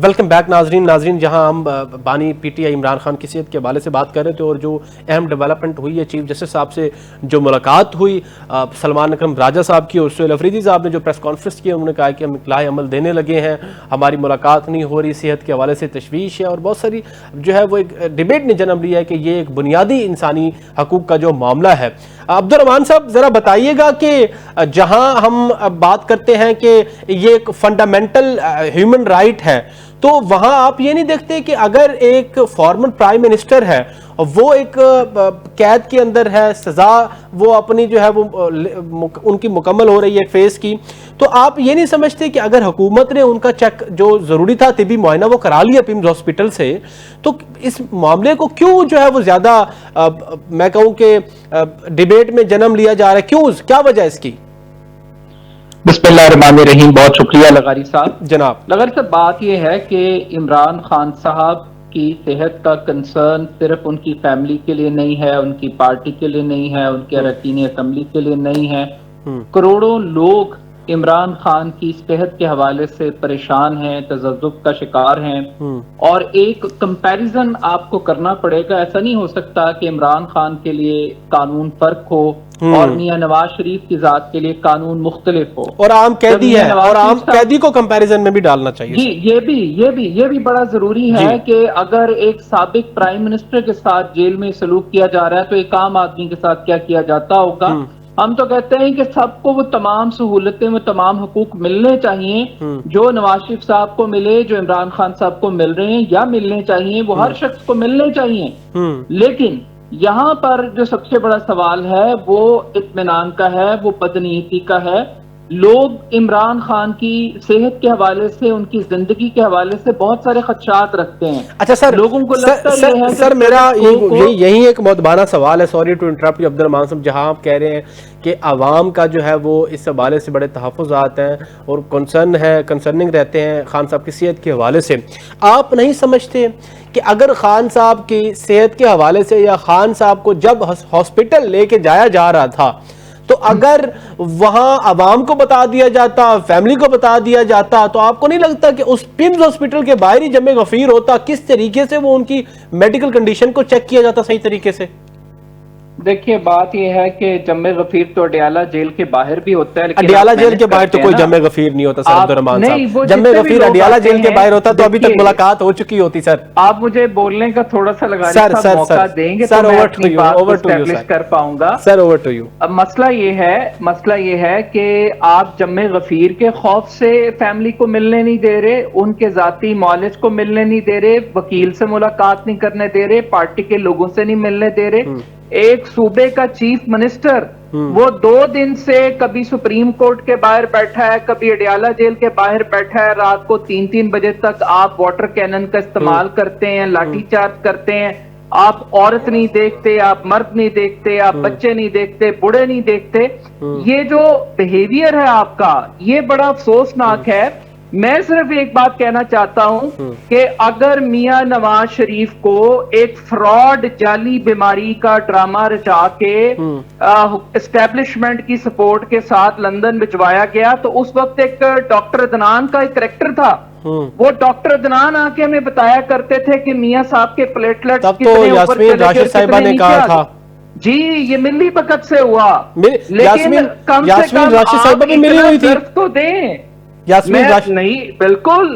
Welcome back ناظرین جہاں ہم بانی پی ٹی آئی عمران خان کی صحت کے حوالے سے بات کر رہے تھے اور جو اہم ڈیولپمنٹ ہوئی ہے چیف جسٹس صاحب سے جو ملاقات ہوئی سلمان اکرم راجہ صاحب کی اور سہیل افریدی صاحب نے جو پریس کانفرنس کی انہوں نے کہا کہ ہم اطلاع عمل دینے لگے ہیں, ہماری ملاقات نہیں ہو رہی, صحت کے حوالے سے تشویش ہے اور بہت ساری جو ہے وہ ایک ڈیبیٹ نے جنم لیا ہے کہ یہ ایک بنیادی انسانی حقوق کا جو معاملہ ہے. عبدالرحمان صاحب ذرا بتائیے گا کہ جہاں ہم بات کرتے ہیں کہ یہ ایک فنڈامنٹل ہیومن رائٹ ہے تو وہاں آپ یہ نہیں دیکھتے کہ اگر ایک فارمر پرائم منسٹر ہے وہ ایک قید کے اندر ہے, سزا وہ اپنی جو ہے وہ ان کی مکمل ہو رہی ہے فیس کی, تو آپ یہ نہیں سمجھتے کہ اگر حکومت نے ان کا چیک جو ضروری تھا طبی معائنہ وہ کرا لیا پیمز ہاسپٹل سے, تو اس معاملے کو کیوں جو ہے وہ زیادہ میں کہوں کہ ڈیبیٹ میں جنم لیا جا رہا ہے, کیوں, کیا وجہ اس کی؟ بسم اللہ الرحمن الرحیم. بہت شکریہ لغاری صاحب. جناب لغاری صاحب, بات یہ ہے کہ عمران خان صاحب کی صحت کا کنسرن صرف ان کی فیملی کے لیے نہیں ہے, ان کی پارٹی کے لیے نہیں ہے, ان کے اراکین اسمبلی کے لیے نہیں ہے. کروڑوں لوگ عمران خان کی صحت کے حوالے سے پریشان ہیں, تذبذب کا شکار ہیں, اور ایک کمپیریزن آپ کو کرنا پڑے گا. ایسا نہیں ہو سکتا کہ عمران خان کے لیے قانون فرق ہو اور میاں نواز شریف کی ذات کے لیے قانون مختلف ہو, اور عام قیدی ہے اور عام قیدی کو کمپیریزن میں بھی ڈالنا چاہیے. جی یہ بھی بڑا ضروری ہے کہ اگر ایک سابق پرائم منسٹر کے ساتھ جیل میں سلوک کیا جا رہا ہے تو ایک عام آدمی کے ساتھ کیا کیا جاتا ہوگا. ہم تو کہتے ہیں کہ سب کو وہ تمام سہولتیں, وہ تمام حقوق ملنے چاہیے جو نواز شریف صاحب کو ملے, جو عمران خان صاحب کو مل رہے ہیں یا ملنے چاہیے, وہ ہر شخص کو ملنے چاہیے. لیکن یہاں پر جو سب سے بڑا سوال ہے وہ اطمینان کا ہے, وہ بدنیتی کا ہے. لوگ عمران خان کی صحت کے حوالے سے, ان کی زندگی کے حوالے سے بہت سارے خدشات رکھتے ہیں. اچھا سر, لوگوں کو لگتا ہے سر میرا یہی ایک مدبانہ سوال ہے, sorry to interrupt you Abdul Rahman sahab, جہاں آپ کہہ رہے ہیں کہ عوام کا جو ہے وہ اس حوالے سے بڑے تحفظات ہیں اور کنسرننگ رہتے ہیں خان صاحب کی صحت کے حوالے سے, آپ نہیں سمجھتے کہ اگر خان صاحب کی صحت کے حوالے سے یا خان صاحب کو جب ہاسپٹل لے کے جایا جا رہا تھا تو اگر وہاں عوام کو بتا دیا جاتا, فیملی کو بتا دیا جاتا, تو آپ کو نہیں لگتا کہ اس پیمز ہاسپٹل کے باہر ہی جمع غفیر ہوتا, کس طریقے سے وہ ان کی میڈیکل کنڈیشن کو چیک کیا جاتا صحیح طریقے سے؟ دیکھیے بات یہ ہے کہ جمع غفیر تو اڈیالہ جیل کے باہر بھی ہوتا ہے, لیکن اڈیالہ جیل کے باہر تو کوئی جمع غفیر نہیں ہوتا سر عبدالرحمان صاحب. جمع غفیر اڈیالہ جیل کے باہر ہوتا تو ابھی تک ملاقات ہو چکی ہوتی. سر آپ مجھے بولنے کا تھوڑا سا لگا موقع دیں گے تو میں اپنی بات کو اسٹیبلش کر پاؤں گا. سر اوور ٹو یو. اب مسئلہ یہ ہے کہ آپ جمع غفیر کے خوف سے فیملی کو ملنے نہیں دے رہے, ان کے ذاتی معالج کو ملنے نہیں دے رہے, وکیل سے ملاقات نہیں کرنے دے رہے, پارٹی کے لوگوں سے نہیں ملنے دے رہے. ایک صوبے کا چیف منسٹر وہ 2 دن سے کبھی سپریم کورٹ کے باہر بیٹھا ہے, کبھی اڈیالہ جیل کے باہر بیٹھا ہے, رات کو 3 بجے تک آپ واٹر کینن کا استعمال کرتے ہیں, لاٹھی چارج کرتے ہیں, آپ عورت نہیں دیکھتے, آپ مرد نہیں دیکھتے, آپ بچے نہیں دیکھتے, بوڑھے نہیں دیکھتے. یہ جو بیہیویئر ہے آپ کا یہ بڑا افسوسناک ہے. میں صرف ایک بات کہنا چاہتا ہوں کہ اگر میاں نواز شریف کو ایک فراڈ جعلی بیماری کا ڈرامہ رچا کے اسٹیبلشمنٹ کی سپورٹ کے ساتھ لندن بھجوایا گیا تو اس وقت ایک ڈاکٹر عدنان کا ایک کریکٹر تھا, وہ ڈاکٹر عدنان آ کے ہمیں بتایا کرتے تھے کہ میاں صاحب کے پلیٹلیٹس کتنے اوپر چلے گئے, کتنے نیچے آ گئے. جی یہ ملی بقت سے ہوا, لیکن کم سے کم آپ اتنا درد تو دیں. نہیں بالکل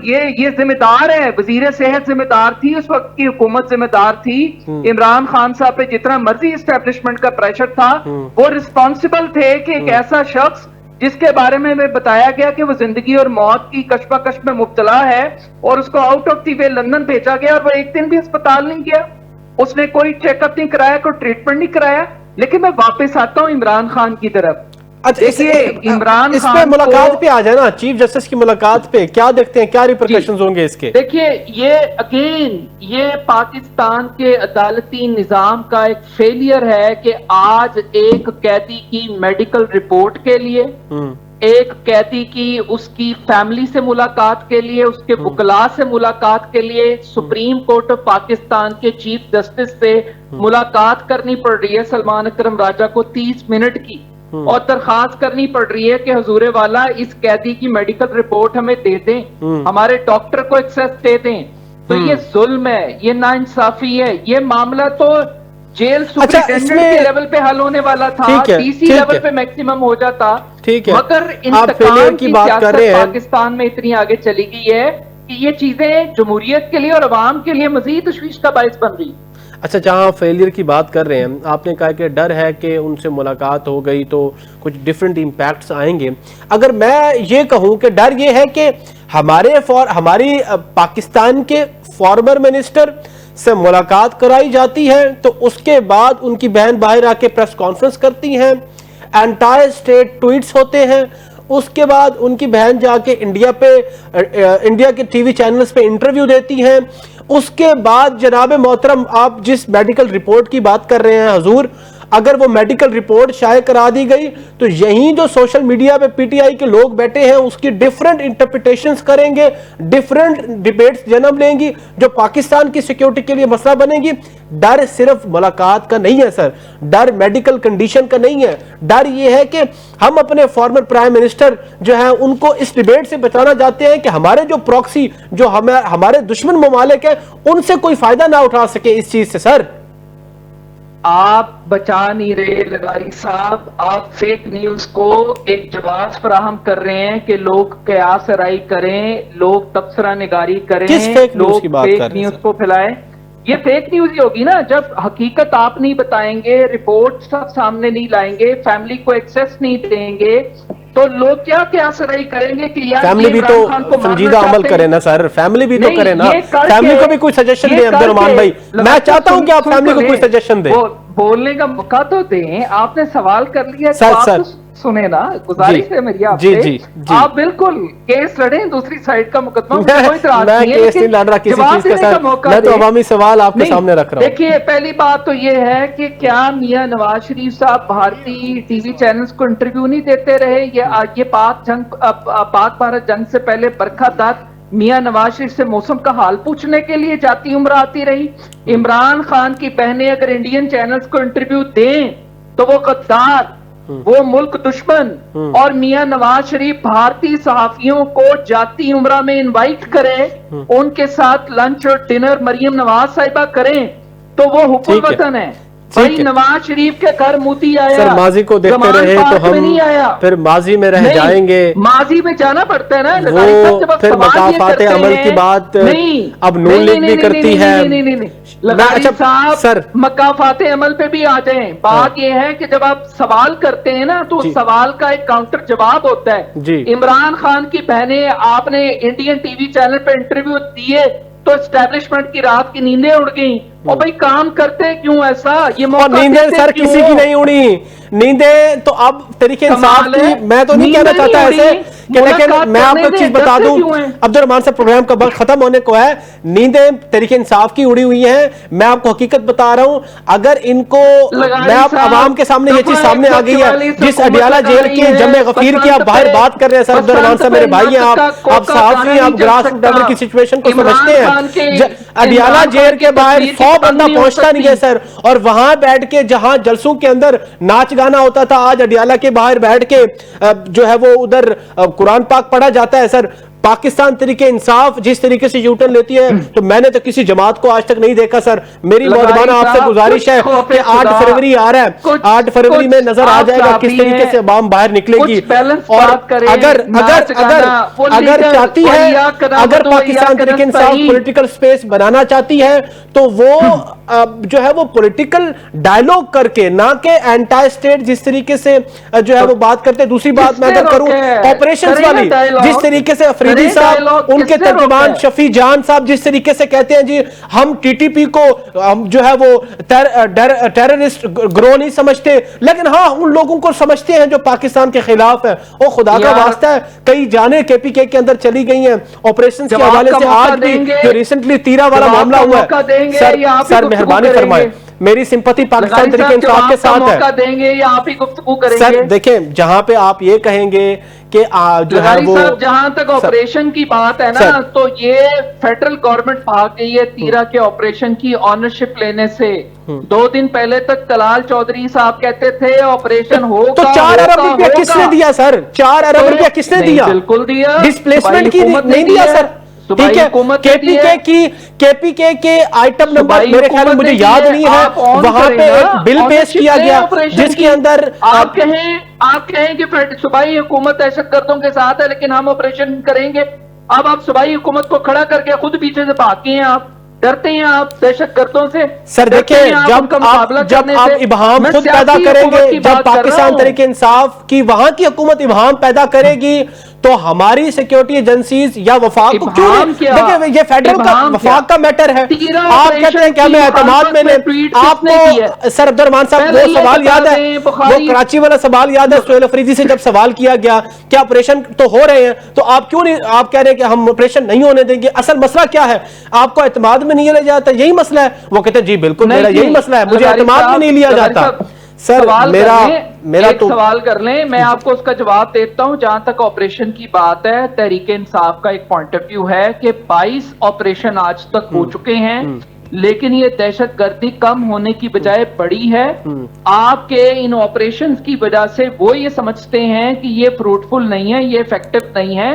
یہ ذمہ دار ہے, وزیر صحت ذمہ دار تھی, اس وقت کی حکومت ذمہ دار تھی. عمران خان صاحب پہ جتنا مرضی اسٹیبلشمنٹ کا پریشر تھا وہ رسپانسبل تھے کہ ایک ایسا شخص جس کے بارے میں بتایا گیا کہ وہ زندگی اور موت کی کشمکش میں مبتلا ہے اور اس کو out of the way London بھیجا گیا اور وہ ایک دن بھی اسپتال نہیں گیا, اس نے کوئی چیک اپ نہیں کرایا, کوئی ٹریٹمنٹ نہیں کرایا. لیکن میں واپس آتا ہوں عمران خان کی طرف. عمران اس پہ ملاقات پہ آ جائے نا, چیف جسٹس کی ملاقات پہ کیا دیکھتے ہیں, کیا ریپرکشنز ہوں گے اس کے؟ دیکھیے یہ پاکستان کے عدالتی نظام کا ایک فیلئر ہے کہ آج ایک قیدی کی میڈیکل رپورٹ کے لیے, ایک قیدی کی اس کی فیملی سے ملاقات کے لیے, اس کے وکلاء سے ملاقات کے لیے سپریم کورٹ آف پاکستان کے چیف جسٹس سے ملاقات کرنی پڑ رہی ہے سلمان اکرم راجہ کو 30 منٹ کی. اور درخواست کرنی پڑ رہی ہے کہ حضور والا اس قیدی کی میڈیکل رپورٹ ہمیں دے دیں، ہمارے ڈاکٹر کو ایکسیس دے دیں، تو یہ ظلم ہے، یہ ناانصافی ہے. یہ معاملہ تو جیل سپرنٹینڈنٹ کے لیول پہ حل ہونے والا تھا، ڈی سی لیول پہ میکسیمم ہو جاتا، مگر انتقام کی سیاست پاکستان میں اتنی آگے چلی گئی ہے کہ یہ چیزیں جمہوریت کے لیے اور عوام کے لیے مزید تشویش کا باعث بن رہی. اچھا، جہاں فیلئر کی بات کر رہے ہیں، آپ نے کہا کہ ڈر ہے کہ ان سے ملاقات ہو گئی تو کچھ ڈیفرنٹ امپیکٹس آئیں گے. اگر میں یہ کہوں کہ ڈر یہ ہے کہ ہماری پاکستان کے فارمر منسٹر سے ملاقات کرائی جاتی ہے تو اس کے بعد ان کی بہن باہر آ کے پریس کانفرنس کرتی ہیں، انٹائر اسٹیٹ ٹویٹس ہوتے ہیں، اس کے بعد ان کی بہن جا کے انڈیا کے ٹی وی چینلز پہ انٹرویو دیتی ہیں. اس کے بعد جناب محترم آپ جس میڈیکل رپورٹ کی بات کر رہے ہیں حضور، اگر وہ میڈیکل رپورٹ شائع کرا دی گئی تو یہیں جو سوشل میڈیا پہ پی ٹی آئی کے لوگ بیٹھے ہیں اس کی ڈیفرنٹ انٹرپریٹیشنز کریں گے، ڈیفرنٹ ڈیبیٹس جنم لیں گی جو پاکستان کی سیکیورٹی کے لیے مسئلہ بنے گی. ڈر صرف ملاقات کا نہیں ہے سر، ڈر میڈیکل کنڈیشن کا نہیں ہے. ڈر یہ ہے کہ ہم اپنے فارمر پرائم منسٹر جو ہیں ان کو اس ڈیبیٹ سے بچانا چاہتے ہیں کہ ہمارے جو پراکسی جو ہمارے دشمن ممالک ہیں ان سے کوئی فائدہ نہ اٹھا سکے اس چیز سے. سر آپ بچا نہیں رہے لغاری صاحب، آپ فیک نیوز کو ایک جواز فراہم کر رہے ہیں کہ لوگ قیاس رائی کریں، لوگ تبصرہ نگاری کریں، لوگ فیک نیوز کو پھیلائیں. یہ فیک نیوز ہی ہوگی نا جب حقیقت آپ نہیں بتائیں گے، رپورٹ سب سامنے نہیں لائیں گے، فیملی کو ایکسیس نہیں دیں گے، تو لوگ کیا قیاس رائی کریں گے کہ یار فیملی بھی تو سنجیدہ عمل کرے نا سر، فیملی بھی تو کرے نا، فیملی کو بھی کوئی سجیشن دیں. عبد الرحمان بھائی میں چاہتا ہوں کہ آپ فیملی کو کوئی سجیشن دیں. بولنے کا موقع تو دیں، آپ نے سوال کر لیا تو آپ سنیں نا، گزارش ہے میری آپ سے. آپ بالکل کیس لڑیں دوسری سائیڈ کا مقدمہ، کوئی اعتراض نہیں ہے، میں کیس نہیں لڑ رہا کسی چیز کا سر، میں تو عوامی سوال آپ کے سامنے رکھ رہا ہوں. دیکھیے پہلی بات تو یہ ہے کہ کیا میاں نواز شریف صاحب بھارتی ٹی وی چینلز کو انٹرویو نہیں دیتے رہے؟ یہ پاک بھارت جنگ سے پہلے برکھا دت میاں نواز شریف سے موسم کا حال پوچھنے کے لیے جاتی عمرہ آتی رہی. عمران خان کی بہنیں اگر انڈین چینلز کو انٹرویو دیں تو وہ غدار، وہ ملک دشمن، اور میاں نواز شریف بھارتی صحافیوں کو جاتی عمرہ میں انوائٹ کریں، ان کے ساتھ لنچ اور ڈنر مریم نواز صاحبہ کریں تو وہ حب الوطن ہے. بھائی نواز شریف کے گھر موتی آیا، سر ماضی کو دیکھتے رہے تو ہم پھر ماضی میں رہ جائیں گے. ماضی میں جانا پڑتا ہے نا، وہ پھر مکافات عمل کی بات اب نون لیگ بھی کرتی ہے. لغاری صاحب مکافات عمل پہ بھی آ جائیں. بات یہ ہے کہ جب آپ سوال کرتے ہیں نا تو سوال کا ایک کاؤنٹر جواب ہوتا ہے. عمران خان کی بہنیں آپ نے انڈین ٹی وی چینل پہ انٹرویو دیے تو اسٹیبلشمنٹ کی رات کی نیندیں اڑ گئیں. اور بھائی کام کرتے کیوں ایسا؟ یہ نیندیں سر کسی کی نہیں اڑی، نیندیں تو اب طریقے انصاف کی، میں تو نہیں کہنا چاہتا ایسے کہ، لیکن میں آپ کو ایک چیز بتا دوں عبد الرحمان صاحب پروگرام کا وقت ختم ہونے کو ہے، نیندیں طریقے انصاف کی اڑی ہوئی ہیں. میں آپ کو حقیقت بتا رہا ہوں، اگر ان کو میں آپ عوام کے سامنے یہ چیز سامنے آ گئی ہے، جس اڈیالہ جیل کی جمع غفیر کی آپ باہر بات کر رہے ہیں سر، عبد الرحمان صاحب میرے بھائی ہیں، آپ صحافی ہیں، آپ گراس روٹ لیول کی سچویشن کو سمجھتے ہیں. اڈیالہ جیل کے باہر 100 بندہ پہنچتا نہیں ہے سر، اور وہاں بیٹھ کے جہاں جلسوں کے اندر ناچ گانا ہوتا تھا، آج اڈیالہ کے باہر بیٹھ کے جو ہے وہ ادھر قرآن پاک پڑھا جاتا ہے. سر پاکستان طریقے انصاف جس طریقے سے یوٹرن لیتی ہے تو میں نے تو کسی جماعت کو آج تک نہیں دیکھا. سر میری مہربانہ آپ سے گزارش ہے کہ 8 فروری آ رہا ہے، 8 فروری میں نظر آ جائے گا کس طریقے سے عوام باہر نکلے گی. اور اگر چاہتی ہے، اگر پاکستان طریقے انصاف پولیٹیکل سپیس بنانا چاہتی ہے تو وہ جو ہے وہ پولیٹیکل ڈائلوگ کر کے، نہ کہ اینٹائی اسٹیٹ جس طریقے سے جو ہے وہ بات کرتے. دوسری بات میں اگر کروں آپریشنز والی، جس طریقے سے افریدی صاحب ان کے ترجمان شفیع جان صاحب جس طریقے سے کہتے ہیں جی ہم ٹی ٹی پی کو جو ہے وہ ٹیررسٹ گروہ نہیں سمجھتے، لیکن ہاں ان لوگوں کو سمجھتے ہیں جو پاکستان کے خلاف ہے. وہ خدا کا واسطہ ہے، کئی جانیں کے پی کے اندر چلی گئی ہیں آپریشنز کے حوالے سے. آج بھی جو ریسنٹلی تیرا والا معاملہ ہوا ہے، سر مہربانی فرمائے، میری سمپتی پاکستان تحریک انصاف کے ساتھ ہے. موقع دیں گے یا آپ ہی گفتگو کریں گے؟ سر دیکھیں جہاں پہ آپ یہ کہیں گے کہ جو ہے وہ جہاں تک آپریشن کی بات ہے نا تو یہ فیڈرل گورنمنٹ بھاگ گئی ہے تیرا کے آپریشن کی آنرشپ لینے سے. 2 دن پہلے تک طلال چودھری صاحب کہتے تھے آپریشن ہوگا. تو 4 ارب روپیہ کس نے دیا سر؟ 4 ارب روپیہ کس نے دیا؟ بالکل دیا. ڈسپلیسمنٹ کی نہیں دیا سر. ٹھیک ہے, کے پی کے آئٹم نمبر میرے خیال میں مجھے یاد نہیں ہے, وہاں پہ ایک بل پیش کیا گیا جس کے اندر آپ کہیں کہ صوبائی حکومت دہشت گردوں کے ساتھ ہے لیکن ہم آپریشن کریں گے. اب آپ صوبائی حکومت کو کھڑا کر کے خود پیچھے سے بھاگتے ہیں, آپ ڈرتے ہیں آپ دہشت گردوں سے. سر دیکھیں جب آپ ابہام خود پیدا کریں گے, جب پاکستان تحریک انصاف کی وہاں کی حکومت ابہام پیدا کرے گی تو ہماری سیکیورٹی ایجنسیز یا وفاق کو کیوں نہیں؟ دیکھیں یہ فیڈرل کا وفاق کا میٹر ہے. آپ کہتے ہیں کہ ہمیں اعتماد میں نے آپ کو سر عبد الرحمان صاحب وہ سوال یاد ہے, وہ کراچی والا سوال یاد ہے سہیل افریدی سے جب سوال کیا گیا کہ آپریشن تو ہو رہے ہیں تو آپ کیوں نہیں, آپ کہہ رہے ہیں کہ ہم آپریشن نہیں ہونے دیں گے. اصل مسئلہ کیا ہے؟ آپ کو اعتماد میں نہیں لیا جاتا, یہی مسئلہ ہے. وہ کہتے ہیں جی بالکل میرا یہی مسئلہ ہے, مجھے اعتماد میں نہیں لیا جاتا. سر میرا تو سوال کر لیں, میں آپ کو اس کا جواب دیتا ہوں. جہاں تک آپریشن کی بات ہے, تحریک انصاف کا ایک پوائنٹ آف ویو ہے کہ 22 آپریشن آج تک ہو چکے ہیں لیکن یہ دہشت گردی کم ہونے کی بجائے بڑی ہے. آپ کے ان آپریشنز کی وجہ سے وہ یہ سمجھتے ہیں کہ یہ فروٹفل نہیں ہے, یہ افیکٹو نہیں ہے,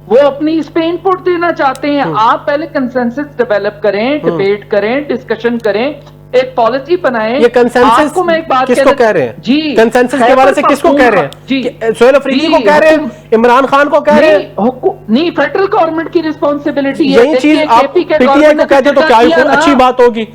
وہ اپنی اس پہ انپٹ دینا چاہتے ہیں. آپ پہلے کنسنسس ڈیولپ کریں, ڈیبیٹ کریں, ڈسکشن کریں, ایک پالیسی بنائیں. یہ کنسنسس کس کو کہہ رہے ہیں؟ جی کنسنسس کے حوالے سے کس کو کہہ رہے ہیں؟ جی سہیل افریدی کو کہہ رہے ہیں, عمران خان کو کہہ رہے ہیں؟ نہیں, فیڈرل گورنمنٹ کی رسپانسبلٹی ہے. یہی چیز آپ پی ٹی آئی کو کہتے تو کیا اچھی بات ہوگی.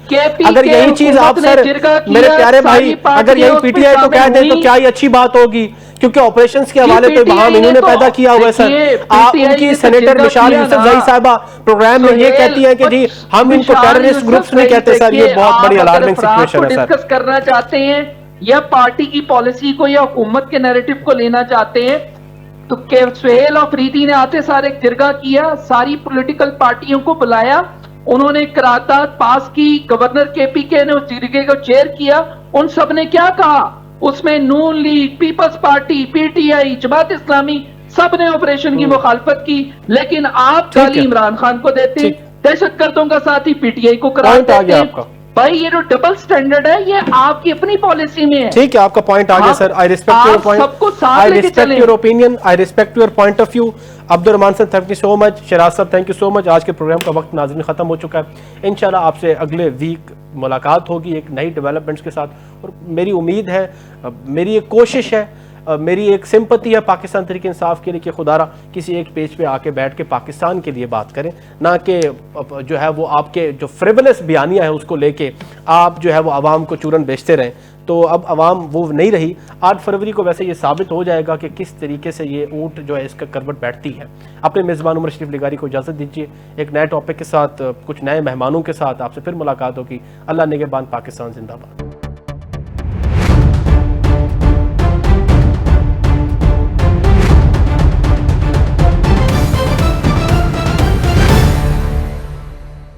اگر یہی چیز آپ سر میرے پیارے بھائی اگر یہی پی ٹی آئی کو کہہ دیں تو کیا ہی اچھی بات ہوگی, کیونکہ آپریشنز کے حوالے پہ وہاں انہوں نے پیدا کیا ہوا ہے. سر آپ ان کی سینیٹر مشال یوسف زئی صاحبہ پروگرام میں یہ کہتی ہیں کہ جی ہم ان کو ٹیررسٹ گروپس نہیں کہتے. سر یہ بہت بڑی الارمنگ سچویشن ہے. ڈسکس کرنا چاہتے ہیں یا پارٹی کی پالیسی کو یا حکومت کے نیریٹو کو لینا چاہتے ہیں تو سہیل افریدی نے آتے سارے ایک جرگہ کیا, ساری پولیٹیکل پارٹیوں کو بلایا, انہوں نے قرارداد پاس کی, گورنر کے پی کے نے اس جرگے کو چیئر کیا. ان سب نے کیا کہا, اس میں Noon League, Peoples Party, P T I, Jamaat Islami, سب نے آپریشن کی مخالفت کی. لیکن آپ گالی عمران خان کو دیتے, دہشت گردوں کا ساتھی پی ٹی آئی کو قرار دیتے ہیں. بھائی یہ جو ڈبل سٹینڈرڈ ہے یہ آپ کی اپنی پالیسی میں ہے. ٹھیک ہے, آپ کا پوائنٹ آ گیا سر. I respect your point. سب کو ساتھ لے کے چلیں. I respect your opinion. I respect your point of view. عبد الرحمان صاحب thank you so much. Shiraz صاحب thank you so much. آج کے پروگرام کا وقت ناظرین ختم ہو چکا ہے. انشاءاللہ آپ سے اگلے ویک ملاقات ہوگی ایک نئی ڈیولپمنٹس کے ساتھ, اور میری امید ہے, میری ایک کوشش ہے, میری ایک سمپتی ہے پاکستان تحریک انصاف کے لیے کہ خدا را کسی ایک پیج پہ آ کے بیٹھ کے پاکستان کے لیے بات کریں, نہ کہ جو ہے وہ آپ کے جو فریولس بیانیہ ہے اس کو لے کے آپ جو ہے وہ عوام کو چورن بیچتے رہیں. تو اب عوام وہ نہیں رہی. 8 فروری کو ویسے یہ ثابت ہو جائے گا کہ کس طریقے سے یہ اونٹ جو ہے اس کا کروٹ بیٹھتی ہے. اپنے میزبان عمر شریف لگاری کو اجازت دیجیے, ایک نئے ٹاپک کے ساتھ کچھ نئے مہمانوں کے ساتھ آپ سے پھر ملاقات ہوگی. اللہ نگہبان, پاکستان زندہ باد.